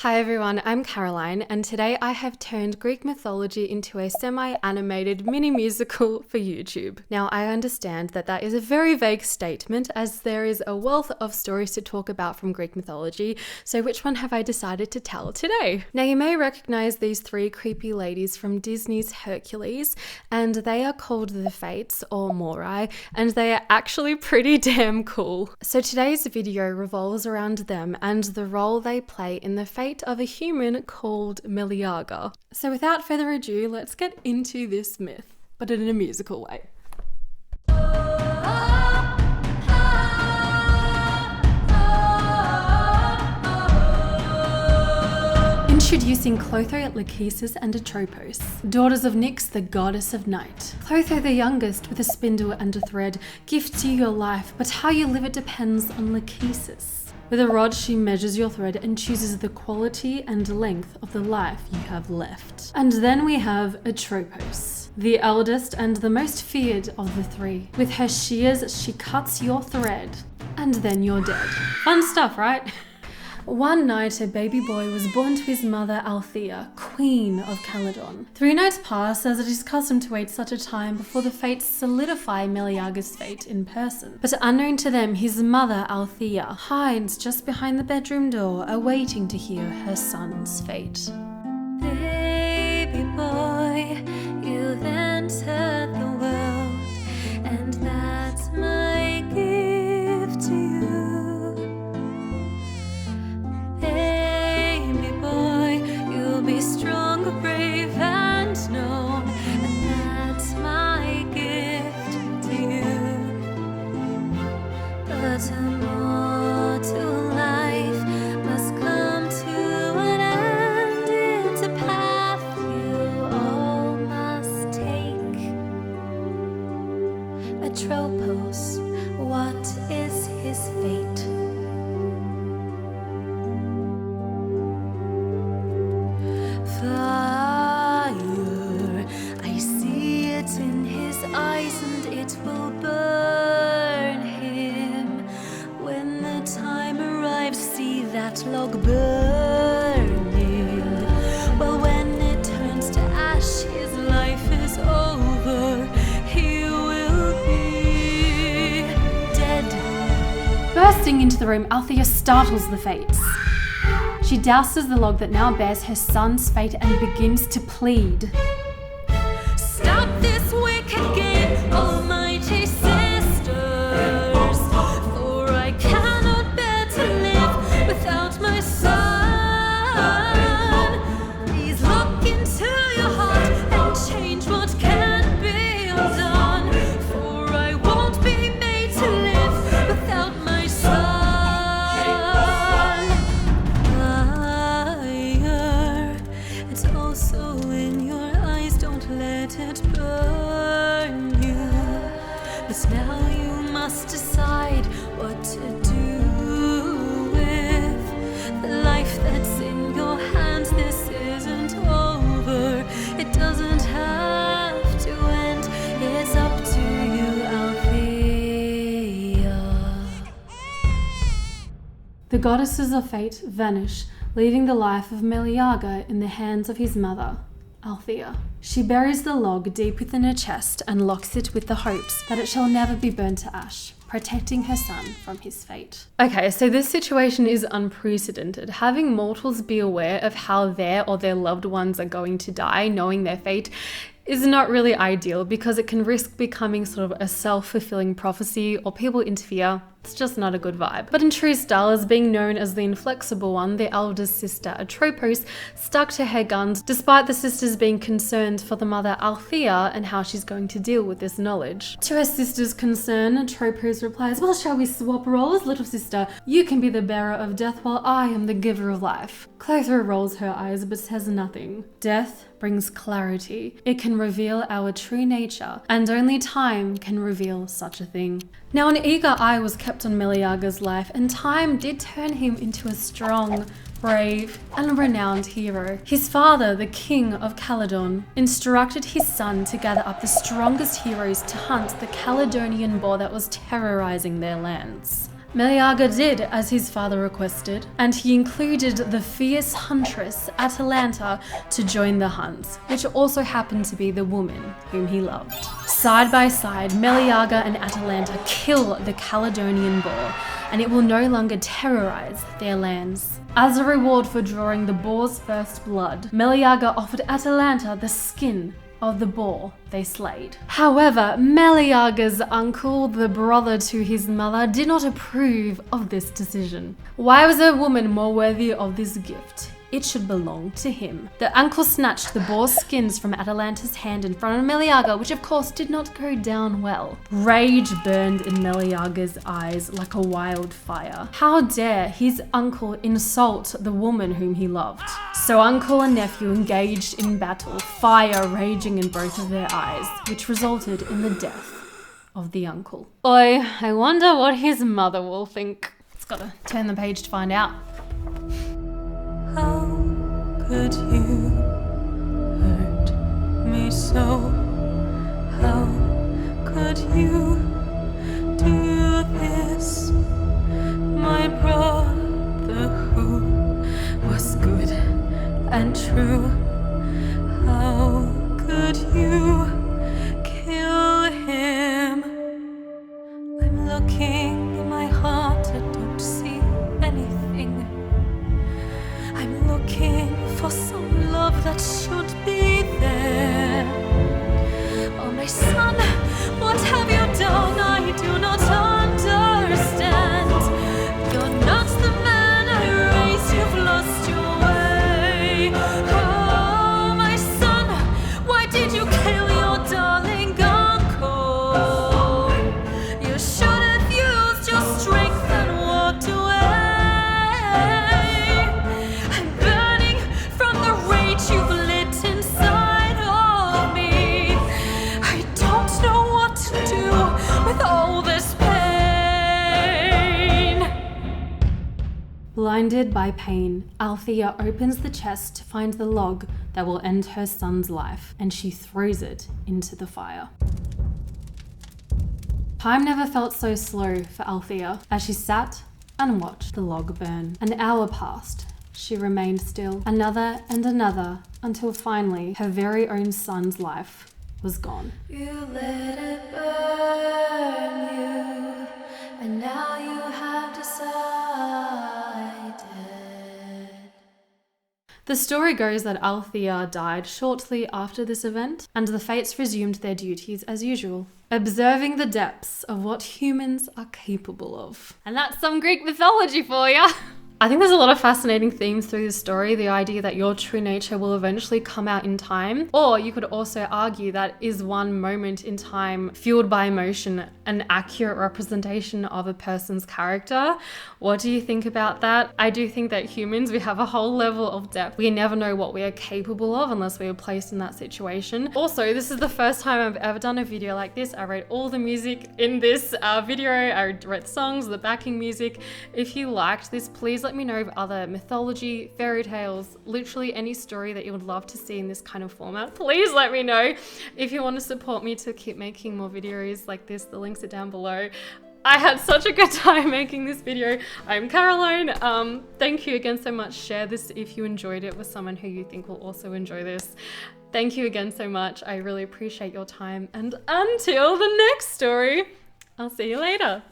Hi everyone, I'm Caroline, and today I have turned Greek mythology into a semi-animated mini-musical for YouTube. Now, I understand that that is a very vague statement, as there is a wealth of stories to talk about from Greek mythology, so which one have I decided to tell today? Now, you may recognize these three creepy ladies from Disney's Hercules, and they are called the Fates, or Moirai, and they are actually pretty damn cool. So today's video revolves around them and the role they play in the fate of a human called Meleager. So without further ado, let's get into this myth, but in a musical way. Introducing Clotho, Lachesis, and Atropos, daughters of Nyx, the goddess of night. Clotho, the youngest, with a spindle and a thread, gifts you your life, but how you live it depends on Lachesis. With a rod, she measures your thread and chooses the quality and length of the life you have left. And then we have Atropos, the eldest and the most feared of the three. With her shears, she cuts your thread, and then you're dead. Fun stuff, right? One night, a baby boy was born to his mother Althea, queen of Calydon. 3 nights pass, as it is custom to wait such a time before the fates solidify Meleager's fate in person. But unknown to them, his mother Althea hides just behind the bedroom door, awaiting to hear her son's fate. Baby boy, you've entered the world, and that's my gift to you. Be strong, brave, and known, and that's my gift to you. But a mortal life must come to an end. It's a path you all must take. Atropos, what is his fate? Fire, I see it in his eyes, and it will burn him. When the time arrives, see that log burning. Well, when it turns to ash, his life is over. He will be dead. Bursting into the room, Althea startles the fates. She douses the log that now bears her son's fate and begins to plead. Stop this wicked game, almighty sisters, for I cannot bear to live without my son. Please look into your heart and change what can be undone, for I won't be made to live without my son. Now you must decide what to do with the life that's in your hands. This isn't over. It doesn't have to end. It's up to you, Althea. The goddesses of fate vanish, leaving the life of Meleager in the hands of his mother, Althea. She buries the log deep within her chest and locks it with the hopes that it shall never be burned to ash, protecting her son from his fate. Okay, so this situation is unprecedented. Having mortals be aware of how their or their loved ones are going to die, knowing their fate, is not really ideal because it can risk becoming sort of a self-fulfilling prophecy, or people interfere. It's just not a good vibe. But in true style, as being known as the inflexible one, the eldest sister Atropos stuck to her guns despite the sisters being concerned for the mother Althea and how she's going to deal with this knowledge. To her sister's concern, Atropos replies, well, shall we swap roles, little sister? You can be the bearer of death while I am the giver of life. Clotho rolls her eyes but says nothing. Death brings clarity. It can reveal our true nature, and only time can reveal such a thing. Now, an eager eye was kept on Meleager's life, and time did turn him into a strong, brave, and renowned hero. His father, the king of Calydon, instructed his son to gather up the strongest heroes to hunt the Caledonian boar that was terrorizing their lands. Meleager did as his father requested, and he included the fierce huntress Atalanta to join the hunt, which also happened to be the woman whom he loved. Side by side, Meleager and Atalanta kill the Caledonian boar, and it will no longer terrorize their lands. As a reward for drawing the boar's first blood, Meleager offered Atalanta the skin of the boar they slayed. However, Meleager's uncle, the brother to his mother, did not approve of this decision. Why was a woman more worthy of this gift? It should belong to him. The uncle snatched the boar's skins from Atalanta's hand in front of Meleager, which of course did not go down well. Rage burned in Meleager's eyes like a wildfire. How dare his uncle insult the woman whom he loved? So uncle and nephew engaged in battle, fire raging in both of their eyes, which resulted in the death of the uncle. Boy, I wonder what his mother will think. It's gotta turn the page to find out. How could you hurt me so? How could you do this? My brother who was good and true, how could you kill him? I'm looking in my heart, I don't see anything. I'm looking for some love that should be there. Oh, my son, what have you done? I do not understand. You're not the man I raised, you've lost your way. Oh, my son, why did you kill your darling uncle? You should have used your strength and walked away. You've lit inside of me. I don't know what to do with all this pain. Blinded by pain, Althea opens the chest to find the log that will end her son's life, and she throws it into the fire. Time never felt so slow for Althea as she sat and watched the log burn. An hour passed. She remained still, another and another, until finally her very own son's life was gone. You let it burn you, and now you have decided. The story goes that Althea died shortly after this event, and the Fates resumed their duties as usual, observing the depths of what humans are capable of. And that's some Greek mythology for ya! I think there's a lot of fascinating themes through this story. The idea that your true nature will eventually come out in time. Or you could also argue that is one moment in time fueled by emotion an accurate representation of a person's character? What do you think about that? I do think that humans, we have a whole level of depth. We never know what we are capable of unless we are placed in that situation. Also, this is the first time I've ever done a video like this. I wrote all the music in this video. I wrote the songs, the backing music. If you liked this, please let me know of other mythology, fairy tales, literally any story that you would love to see in this kind of format. Please let me know. If you want to support me to keep making more videos like this, the links are down below. I had such a good time making this video. I'm Caroline. Thank you again so much. Share this if you enjoyed it with someone who you think will also enjoy this. Thank you again so much. I really appreciate your time. And until the next story, I'll see you later.